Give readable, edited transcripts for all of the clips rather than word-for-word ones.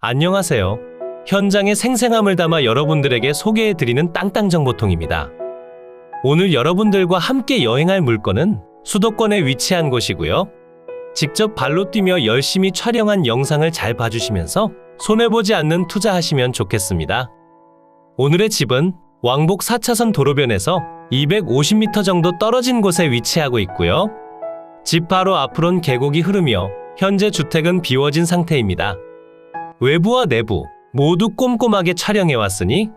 안녕하세요. 현장의 생생함을 담아 여러분들에게 소개해드리는 땅땅정보통입니다. 오늘 여러분들과 함께 여행할 물건은 수도권에 위치한 곳이고요. 직접 발로 뛰며 열심히 촬영한 영상을 잘 봐주시면서 손해보지 않는 투자하시면 좋겠습니다. 오늘의 집은 왕복 4차선 도로변에서 250m 정도 떨어진 곳에 위치하고 있고요. 집 바로 앞으론 계곡이 흐르며 현재 주택은 비워진 상태입니다. 외부와 내부 모두 꼼꼼하게 촬영해왔으니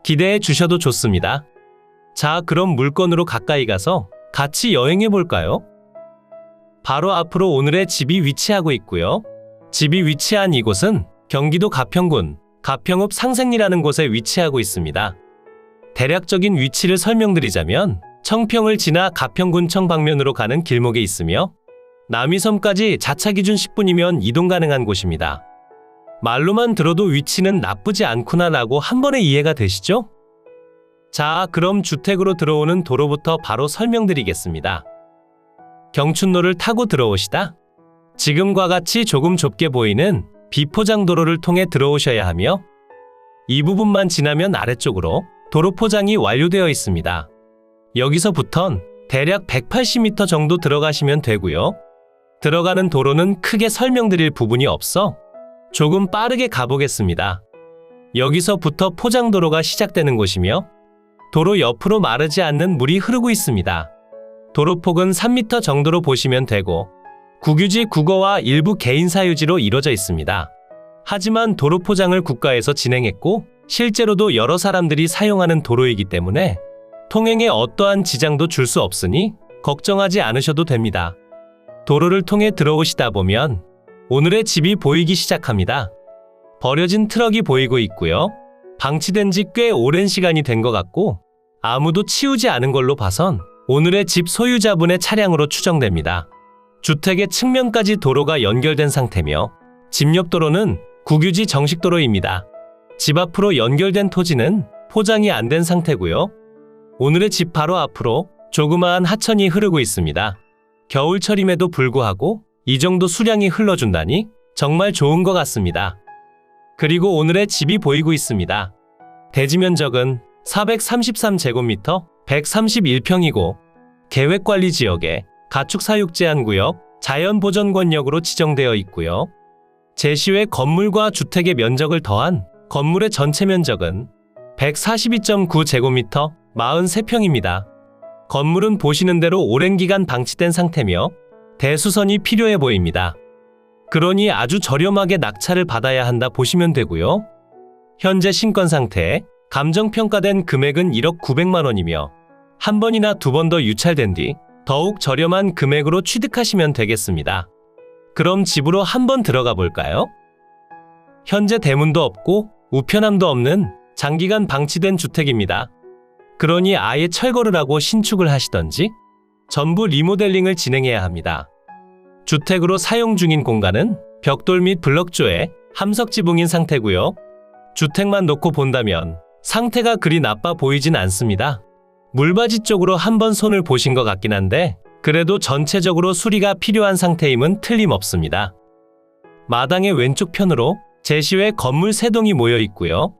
기대해 주셔도 좋습니다. 자, 그럼 물건으로 가까이 가서 같이 여행해볼까요? 바로 앞으로 오늘의 집이 위치하고 있고요. 집이 위치한 이곳은 경기도 가평군 가평읍 상생리라는 곳에 위치하고 있습니다. 대략적인 위치를 설명드리자면 청평을 지나 가평군청 방면으로 가는 길목에 있으며 남이섬까지 자차 기준 10분이면 이동 가능한 곳입니다. 말로만 들어도 위치는 나쁘지 않구나 라고 한 번에 이해가 되시죠? 자, 그럼 주택으로 들어오는 도로부터 바로 설명드리겠습니다. 경춘로를 타고 들어오시다 지금과 같이 조금 좁게 보이는 비포장 도로를 통해 들어오셔야 하며 이 부분만 지나면 아래쪽으로 도로 포장이 완료되어 있습니다. 여기서부턴 대략 180m 정도 들어가시면 되고요. 들어가는 도로는 크게 설명드릴 부분이 없어 조금 빠르게 가보겠습니다. 여기서부터 포장도로가 시작되는 곳이며 도로 옆으로 마르지 않는 물이 흐르고 있습니다. 도로폭은 3m 정도로 보시면 되고 국유지 국어와 일부 개인사유지로 이루어져 있습니다. 하지만 도로 포장을 국가에서 진행했고 실제로도 여러 사람들이 사용하는 도로이기 때문에 통행에 어떠한 지장도 줄 수 없으니 걱정하지 않으셔도 됩니다. 도로를 통해 들어오시다 보면 오늘의 집이 보이기 시작합니다. 버려진 트럭이 보이고 있고요. 방치된 지 꽤 오랜 시간이 된 것 같고 아무도 치우지 않은 걸로 봐선 오늘의 집 소유자분의 차량으로 추정됩니다. 주택의 측면까지 도로가 연결된 상태며 집 옆 도로는 국유지 정식도로입니다. 집 앞으로 연결된 토지는 포장이 안 된 상태고요. 오늘의 집 바로 앞으로 조그마한 하천이 흐르고 있습니다. 겨울철임에도 불구하고 이 정도 수량이 흘러준다니 정말 좋은 것 같습니다. 그리고 오늘의 집이 보이고 있습니다. 대지 면적은 433제곱미터 131평이고 계획관리지역에 가축사육제한구역 자연보전권역으로 지정되어 있고요. 제시외 건물과 주택의 면적을 더한 건물의 전체 면적은 142.9제곱미터 43평입니다. 건물은 보시는 대로 오랜 기간 방치된 상태며 대수선이 필요해 보입니다. 그러니 아주 저렴하게 낙찰을 받아야 한다 보시면 되고요. 현재 신권 상태에 감정평가된 금액은 1억 900만 원이며 한 번이나 두 번 더 유찰된 뒤 더욱 저렴한 금액으로 취득하시면 되겠습니다. 그럼 집으로 한번 들어가 볼까요? 현재 대문도 없고 우편함도 없는 장기간 방치된 주택입니다. 그러니 아예 철거를 하고 신축을 하시던지 전부 리모델링을 진행해야 합니다. 주택으로 사용 중인 공간은 벽돌 및 블럭조에 함석 지붕인 상태고요. 주택만 놓고 본다면 상태가 그리 나빠 보이진 않습니다. 물바지 쪽으로 한번 손을 보신 것 같긴 한데 그래도 전체적으로 수리가 필요한 상태임은 틀림없습니다. 마당의 왼쪽 편으로 제시외 건물 3동이 모여 있고요.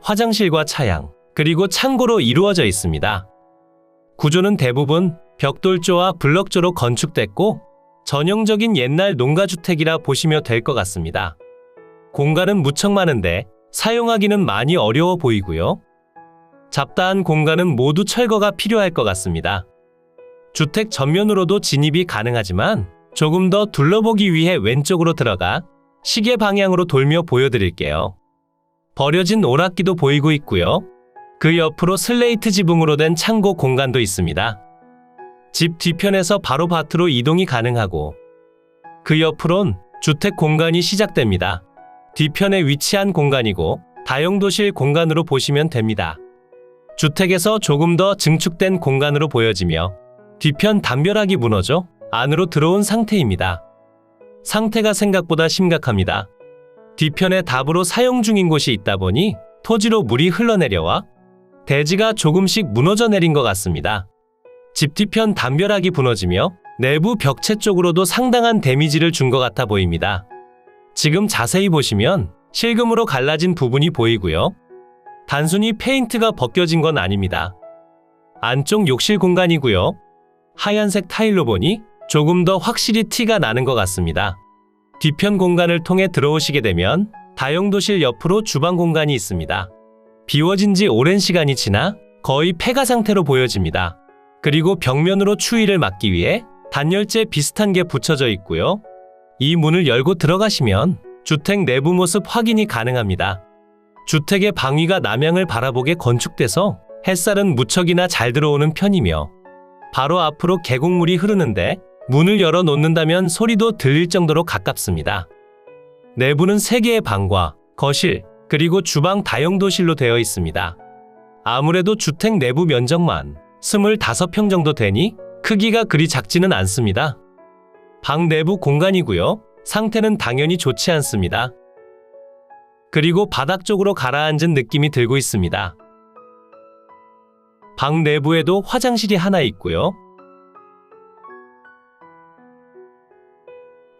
화장실과 차양, 그리고 창고로 이루어져 있습니다. 구조는 대부분 벽돌조와 블럭조로 건축됐고 전형적인 옛날 농가주택이라 보시면 될 것 같습니다. 공간은 무척 많은데 사용하기는 많이 어려워 보이고요. 잡다한 공간은 모두 철거가 필요할 것 같습니다. 주택 전면으로도 진입이 가능하지만 조금 더 둘러보기 위해 왼쪽으로 들어가 시계 방향으로 돌며 보여드릴게요. 버려진 오락기도 보이고 있고요. 그 옆으로 슬레이트 지붕으로 된 창고 공간도 있습니다. 집 뒤편에서 바로 밭으로 이동이 가능하고 그 옆으론 주택 공간이 시작됩니다. 뒤편에 위치한 공간이고 다용도실 공간으로 보시면 됩니다. 주택에서 조금 더 증축된 공간으로 보여지며 뒤편 담벼락이 무너져 안으로 들어온 상태입니다. 상태가 생각보다 심각합니다. 뒤편에 답으로 사용 중인 곳이 있다 보니 토지로 물이 흘러내려와 대지가 조금씩 무너져 내린 것 같습니다. 집 뒤편 담벼락이 무너지며 내부 벽체 쪽으로도 상당한 데미지를 준 것 같아 보입니다. 지금 자세히 보시면 실금으로 갈라진 부분이 보이고요. 단순히 페인트가 벗겨진 건 아닙니다. 안쪽 욕실 공간이고요. 하얀색 타일로 보니 조금 더 확실히 티가 나는 것 같습니다. 뒤편 공간을 통해 들어오시게 되면 다용도실 옆으로 주방 공간이 있습니다. 비워진 지 오랜 시간이 지나 거의 폐가 상태로 보여집니다. 그리고 벽면으로 추위를 막기 위해 단열재 비슷한 게 붙여져 있고요. 이 문을 열고 들어가시면 주택 내부 모습 확인이 가능합니다. 주택의 방위가 남향을 바라보게 건축돼서 햇살은 무척이나 잘 들어오는 편이며 바로 앞으로 계곡물이 흐르는데 문을 열어 놓는다면 소리도 들릴 정도로 가깝습니다. 내부는 3개의 방과 거실, 그리고 주방 다용도실로 되어 있습니다. 아무래도 주택 내부 면적만 25평 정도 되니 크기가 그리 작지는 않습니다. 방 내부 공간이고요. 상태는 당연히 좋지 않습니다. 그리고 바닥 쪽으로 가라앉은 느낌이 들고 있습니다. 방 내부에도 화장실이 하나 있고요.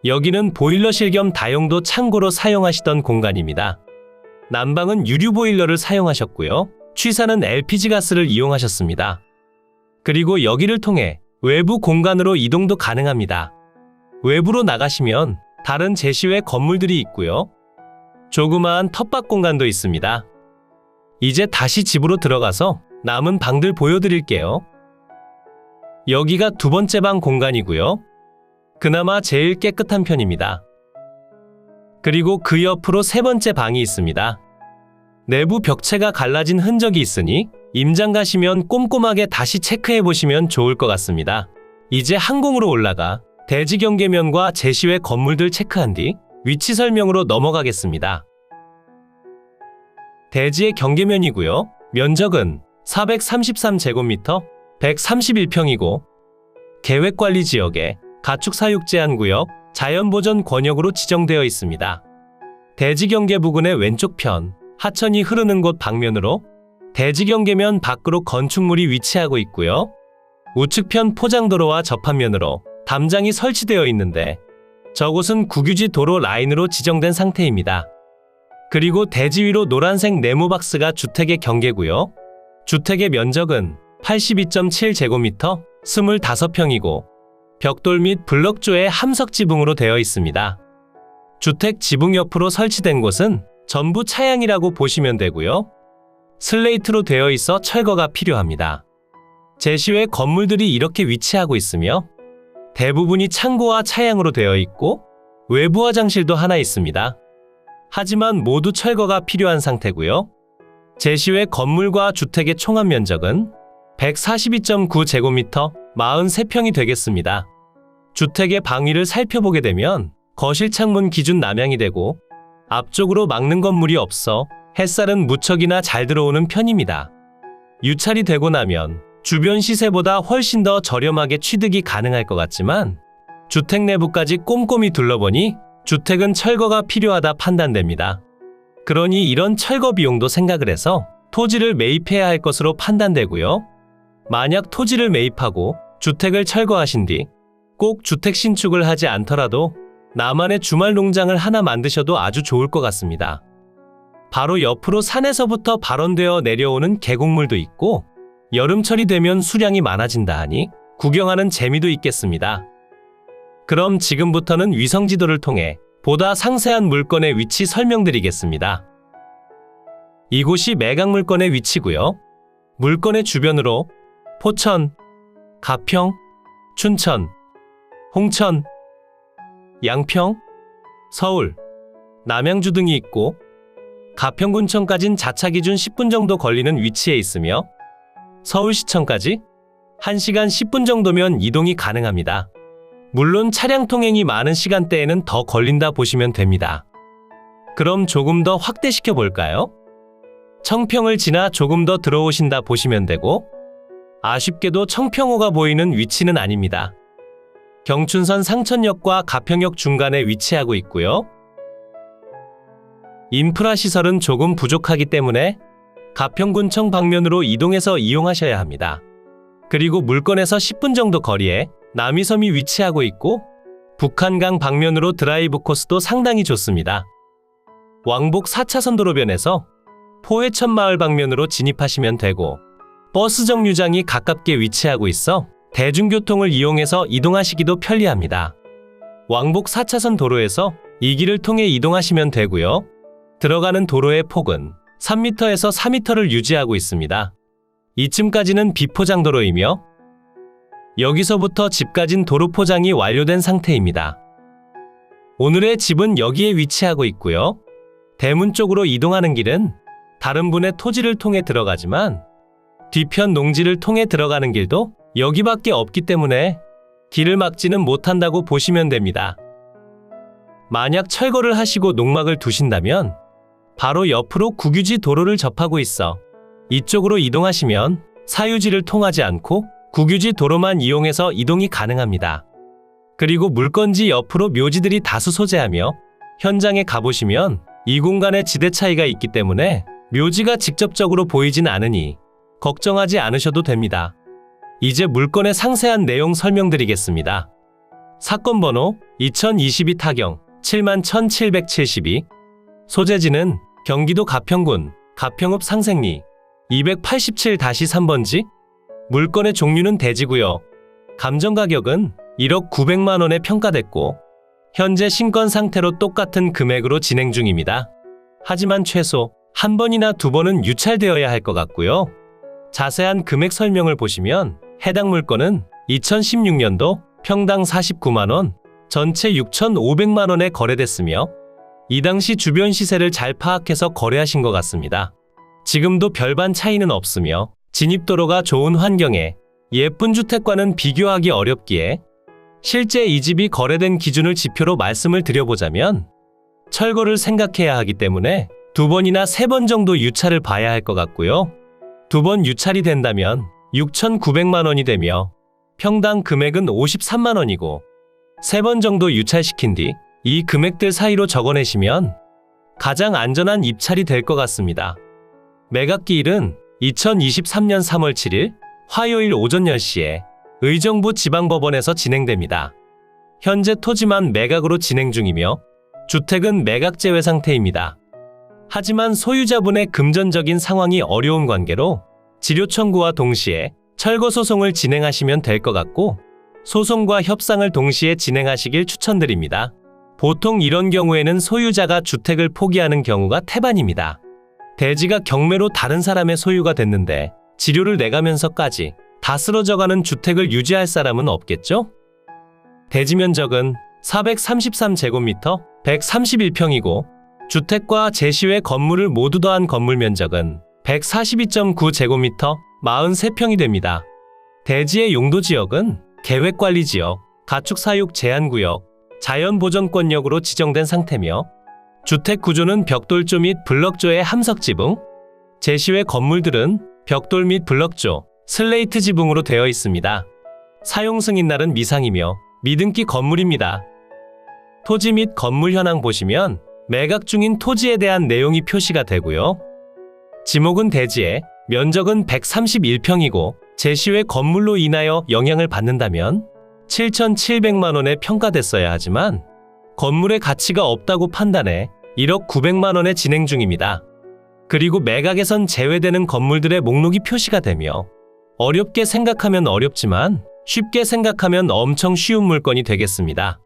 여기는 보일러실 겸 다용도 창고로 사용하시던 공간입니다. 난방은 유류 보일러를 사용하셨고요. 취사는 LPG 가스를 이용하셨습니다. 그리고 여기를 통해 외부 공간으로 이동도 가능합니다. 외부로 나가시면 다른 제시외 건물들이 있고요. 조그마한 텃밭 공간도 있습니다. 이제 다시 집으로 들어가서 남은 방들 보여드릴게요. 여기가 2번째 방 공간이고요. 그나마 제일 깨끗한 편입니다. 그리고 그 옆으로 3번째 방이 있습니다. 내부 벽체가 갈라진 흔적이 있으니 임장 가시면 꼼꼼하게 다시 체크해 보시면 좋을 것 같습니다. 이제 항공으로 올라가 대지 경계면과 제시외 건물들 체크한 뒤 위치 설명으로 넘어가겠습니다. 대지의 경계면이고요. 면적은 433제곱미터, 131평이고 계획관리지역에 가축사육제한구역, 자연보전 권역으로 지정되어 있습니다. 대지 경계 부근의 왼쪽 편, 하천이 흐르는 곳 방면으로 대지 경계면 밖으로 건축물이 위치하고 있고요. 우측편 포장도로와 접합면으로 담장이 설치되어 있는데 저곳은 국유지 도로 라인으로 지정된 상태입니다. 그리고 대지 위로 노란색 네모박스가 주택의 경계고요. 주택의 면적은 82.7제곱미터, 25평이고 벽돌 및 블럭조의 함석 지붕으로 되어 있습니다. 주택 지붕 옆으로 설치된 곳은 전부 차양이라고 보시면 되고요. 슬레이트로 되어 있어 철거가 필요합니다. 제시외 건물들이 이렇게 위치하고 있으며 대부분이 창고와 차양으로 되어 있고 외부 화장실도 하나 있습니다. 하지만 모두 철거가 필요한 상태고요. 제시외 건물과 주택의 총합 면적은 142.9제곱미터, 43평이 되겠습니다. 주택의 방위를 살펴보게 되면 거실 창문 기준 남향이 되고 앞쪽으로 막는 건물이 없어 햇살은 무척이나 잘 들어오는 편입니다. 유찰이 되고 나면 주변 시세보다 훨씬 더 저렴하게 취득이 가능할 것 같지만 주택 내부까지 꼼꼼히 둘러보니 주택은 철거가 필요하다 판단됩니다. 그러니 이런 철거 비용도 생각을 해서 토지를 매입해야 할 것으로 판단되고요. 만약 토지를 매입하고 주택을 철거하신 뒤 꼭 주택 신축을 하지 않더라도 나만의 주말 농장을 하나 만드셔도 아주 좋을 것 같습니다. 바로 옆으로 산에서부터 발원되어 내려오는 계곡물도 있고 여름철이 되면 수량이 많아진다 하니 구경하는 재미도 있겠습니다. 그럼 지금부터는 위성지도를 통해 보다 상세한 물건의 위치 설명드리겠습니다. 이곳이 매각 물건의 위치고요. 물건의 주변으로 포천, 가평, 춘천, 홍천, 양평, 서울, 남양주 등이 있고 가평군청까진 자차 기준 10분 정도 걸리는 위치에 있으며 서울시청까지 1시간 10분 정도면 이동이 가능합니다. 물론 차량 통행이 많은 시간대에는 더 걸린다 보시면 됩니다. 그럼 조금 더 확대시켜 볼까요? 청평을 지나 조금 더 들어오신다 보시면 되고 아쉽게도 청평호가 보이는 위치는 아닙니다. 경춘선 상천역과 가평역 중간에 위치하고 있고요. 인프라 시설은 조금 부족하기 때문에 가평군청 방면으로 이동해서 이용하셔야 합니다. 그리고 물건에서 10분 정도 거리에 남이섬이 위치하고 있고 북한강 방면으로 드라이브 코스도 상당히 좋습니다. 왕복 4차선 도로변에서 포해천 마을 방면으로 진입하시면 되고, 버스 정류장이 가깝게 위치하고 있어 대중교통을 이용해서 이동하시기도 편리합니다. 왕복 4차선 도로에서 이 길을 통해 이동하시면 되고요. 들어가는 도로의 폭은 3m에서 4m를 유지하고 있습니다. 이쯤까지는 비포장도로이며 여기서부터 집까진 도로 포장이 완료된 상태입니다. 오늘의 집은 여기에 위치하고 있고요. 대문 쪽으로 이동하는 길은 다른 분의 토지를 통해 들어가지만 뒤편 농지를 통해 들어가는 길도 여기밖에 없기 때문에 길을 막지는 못한다고 보시면 됩니다. 만약 철거를 하시고 농막을 두신다면 바로 옆으로 국유지 도로를 접하고 있어 이쪽으로 이동하시면 사유지를 통하지 않고 국유지 도로만 이용해서 이동이 가능합니다. 그리고 물건지 옆으로 묘지들이 다수 소재하며 현장에 가보시면 이 공간에 지대 차이가 있기 때문에 묘지가 직접적으로 보이진 않으니 걱정하지 않으셔도 됩니다. 이제 물건의 상세한 내용 설명드리겠습니다. 사건 번호 2022 타경 71,772, 소재지는 경기도 가평군 가평읍 상생리 287-3번지, 물건의 종류는 대지고요. 감정 가격은 1억 900만 원에 평가됐고 현재 신권 상태로 똑같은 금액으로 진행 중입니다. 하지만 최소 한 번이나 두 번은 유찰되어야 할 것 같고요. 자세한 금액 설명을 보시면 해당 물건은 2016년도 평당 49만 원, 전체 6,500만 원에 거래됐으며 이 당시 주변 시세를 잘 파악해서 거래하신 것 같습니다. 지금도 별반 차이는 없으며 진입도로가 좋은 환경에 예쁜 주택과는 비교하기 어렵기에 실제 이 집이 거래된 기준을 지표로 말씀을 드려보자면 철거를 생각해야 하기 때문에 2번이나 3번 정도 유찰을 봐야 할 것 같고요. 2번 유찰이 된다면 6,900만 원이 되며 평당 금액은 53만 원이고 3번 정도 유찰시킨 뒤 이 금액들 사이로 적어내시면 가장 안전한 입찰이 될 것 같습니다. 매각기일은 2023년 3월 7일 화요일 오전 10시에 의정부 지방법원에서 진행됩니다. 현재 토지만 매각으로 진행 중이며 주택은 매각 제외 상태입니다. 하지만 소유자분의 금전적인 상황이 어려운 관계로 지료 청구와 동시에 철거 소송을 진행하시면 될 것 같고 소송과 협상을 동시에 진행하시길 추천드립니다. 보통 이런 경우에는 소유자가 주택을 포기하는 경우가 태반입니다. 대지가 경매로 다른 사람의 소유가 됐는데 지료를 내가면서까지 다 쓰러져가는 주택을 유지할 사람은 없겠죠? 대지 면적은 433제곱미터 131평이고 주택과 제시외 건물을 모두 더한 건물 면적은 142.9제곱미터 43평이 됩니다. 대지의 용도지역은 계획관리지역, 가축사육 제한구역, 자연보전권역으로 지정된 상태며 주택 구조는 벽돌조 및 블럭조의 함석지붕, 제시외 건물들은 벽돌 및 블럭조, 슬레이트 지붕으로 되어 있습니다. 사용 승인날은 미상이며 미등기 건물입니다. 토지 및 건물 현황 보시면 매각 중인 토지에 대한 내용이 표시가 되고요. 지목은 대지에 면적은 131평이고 제시외 건물로 인하여 영향을 받는다면 7,700만 원에 평가됐어야 하지만 건물의 가치가 없다고 판단해 1억 900만 원에 진행 중입니다. 그리고 매각에선 제외되는 건물들의 목록이 표시가 되며 어렵게 생각하면 어렵지만 쉽게 생각하면 엄청 쉬운 물건이 되겠습니다.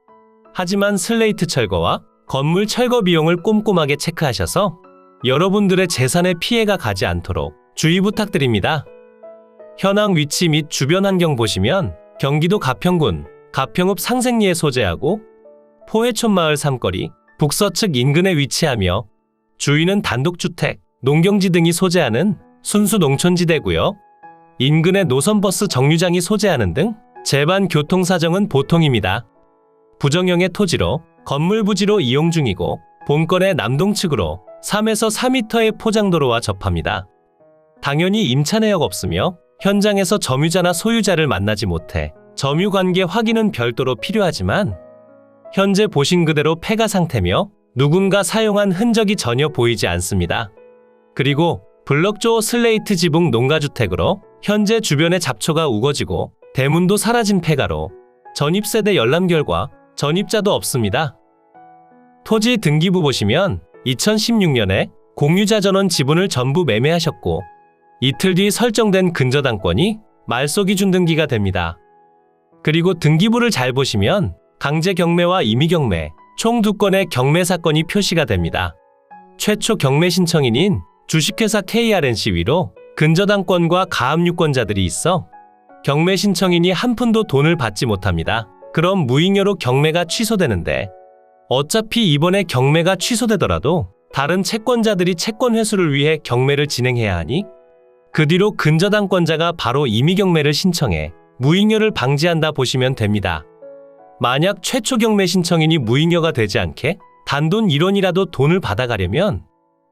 하지만 슬레이트 철거와 건물 철거 비용을 꼼꼼하게 체크하셔서 여러분들의 재산에 피해가 가지 않도록 주의 부탁드립니다. 현황 위치 및 주변 환경 보시면 경기도 가평군 가평읍 상생리에 소재하고 포해촌 마을 삼거리 북서측 인근에 위치하며 주위는 단독주택, 농경지 등이 소재하는 순수 농촌지대고요. 인근에 노선버스 정류장이 소재하는 등 제반 교통사정은 보통입니다. 부정형의 토지로 건물 부지로 이용 중이고 본건의 남동측으로 3에서 4m의 포장도로와 접합니다. 당연히 임차내역 없으며 현장에서 점유자나 소유자를 만나지 못해 점유관계 확인은 별도로 필요하지만 현재 보신 그대로 폐가 상태며 누군가 사용한 흔적이 전혀 보이지 않습니다. 그리고 블럭조 슬레이트 지붕 농가주택으로 현재 주변에 잡초가 우거지고 대문도 사라진 폐가로 전입세대 열람 결과 전입자도 없습니다. 토지 등기부 보시면 2016년에 공유자 전원 지분을 전부 매매하셨고 이틀 뒤 설정된 근저당권이 말소 기준 등기가 됩니다. 그리고 등기부를 잘 보시면 강제 경매와 임의 경매 총 2건의 경매 사건이 표시가 됩니다. 최초 경매 신청인인 주식회사 KRNC 위로 근저당권과 가압류권자들이 있어 경매 신청인이 한 푼도 돈을 받지 못합니다. 그럼 무잉여로 경매가 취소되는데 어차피 이번에 경매가 취소되더라도 다른 채권자들이 채권 회수를 위해 경매를 진행해야 하니 그 뒤로 근저당권자가 바로 임의 경매를 신청해 무잉여를 방지한다 보시면 됩니다. 만약 최초 경매 신청인이 무잉여가 되지 않게 단돈 1원이라도 돈을 받아가려면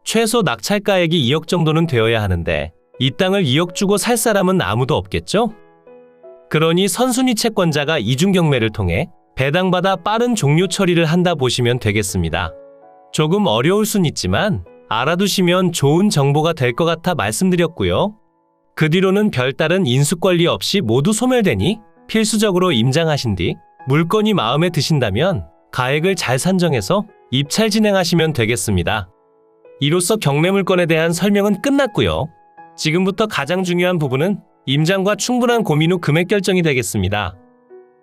최소 낙찰가액이 2억 정도는 되어야 하는데 이 땅을 2억 주고 살 사람은 아무도 없겠죠? 그러니 선순위 채권자가 이중 경매를 통해 배당받아 빠른 종료 처리를 한다 보시면 되겠습니다. 조금 어려울 순 있지만 알아두시면 좋은 정보가 될 것 같아 말씀드렸고요. 그 뒤로는 별다른 인수권리 없이 모두 소멸되니 필수적으로 임장하신 뒤 물건이 마음에 드신다면 가액을 잘 산정해서 입찰 진행하시면 되겠습니다. 이로써 경매 물건에 대한 설명은 끝났고요. 지금부터 가장 중요한 부분은 임장과 충분한 고민 후 금액 결정이 되겠습니다.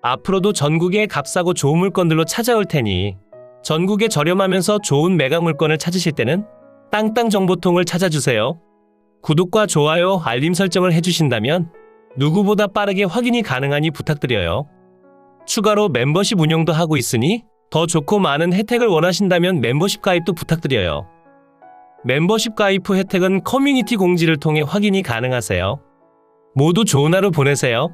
앞으로도 전국에 값싸고 좋은 물건들로 찾아올 테니 전국에 저렴하면서 좋은 매각 물건을 찾으실 때는 땅땅정보통을 찾아주세요. 구독과 좋아요, 알림 설정을 해주신다면 누구보다 빠르게 확인이 가능하니 부탁드려요. 추가로 멤버십 운영도 하고 있으니 더 좋고 많은 혜택을 원하신다면 멤버십 가입도 부탁드려요. 멤버십 가입 후 혜택은 커뮤니티 공지를 통해 확인이 가능하세요. 모두 좋은 하루 보내세요.